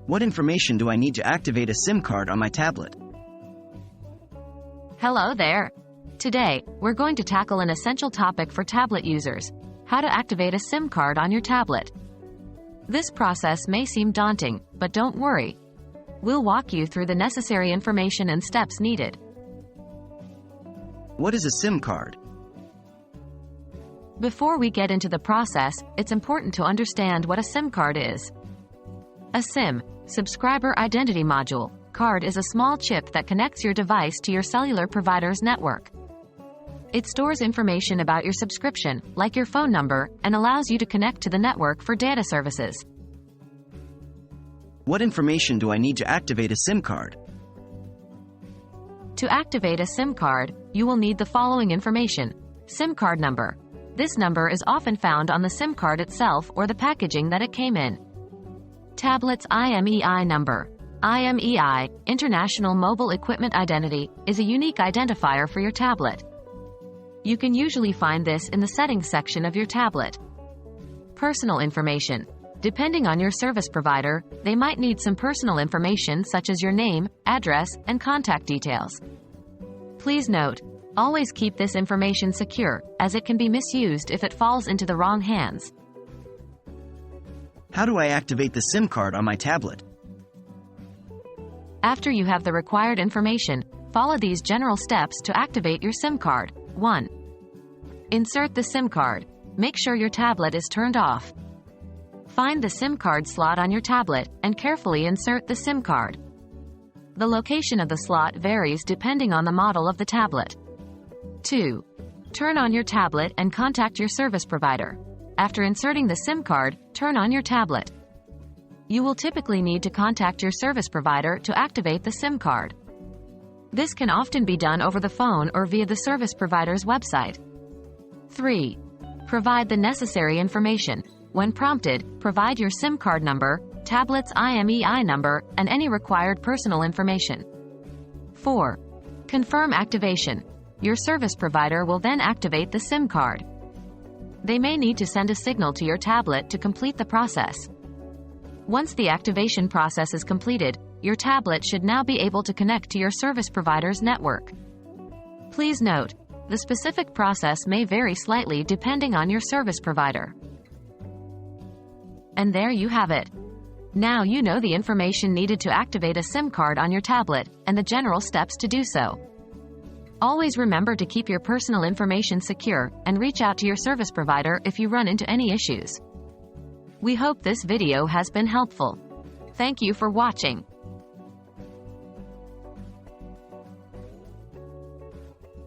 What information do I need to activate a SIM card on my tablet? Hello there. Today, we're going to tackle an essential topic for tablet users: how to activate a SIM card on your tablet. This process may seem daunting, but don't worry. We'll walk you through the necessary information and steps needed. What is a SIM card? Before we get into the process, it's important to understand what a SIM card is. A SIM, Subscriber Identity Module, card is a small chip that connects your device to your cellular provider's network. It stores information about your subscription, like your phone number, and allows you to connect to the network for data services. What information do I need to activate a SIM card? To activate a SIM card, you will need the following information: SIM card number. This number is often found on the SIM card itself or the packaging that it came in. Tablet's IMEI number. IMEI, International Mobile Equipment Identity, is a unique identifier for your tablet. You can usually find this in the settings section of your tablet. Personal information. Depending on your service provider, they might need some personal information such as your name, address, and contact details. Please note, always keep this information secure, as it can be misused if it falls into the wrong hands. How do I activate the SIM card on my tablet? After you have the required information, follow these general steps to activate your SIM card. 1. Insert the SIM card. Make sure your tablet is turned off. Find the SIM card slot on your tablet, and carefully insert the SIM card. The location of the slot varies depending on the model of the tablet. 2. Turn on your tablet and contact your service provider. After inserting the SIM card, turn on your tablet. You will typically need to contact your service provider to activate the SIM card. This can often be done over the phone or via the service provider's website. 3. Provide the necessary information. When prompted, provide your SIM card number, tablet's IMEI number, and any required personal information. 4. Confirm activation. Your service provider will then activate the SIM card. They may need to send a signal to your tablet to complete the process. Once the activation process is completed, your tablet should now be able to connect to your service provider's network. Please note, the specific process may vary slightly depending on your service provider. And there you have it. Now you know the information needed to activate a SIM card on your tablet, and the general steps to do so. Always remember to keep your personal information secure, and reach out to your service provider if you run into any issues. We hope this video has been helpful. Thank you for watching.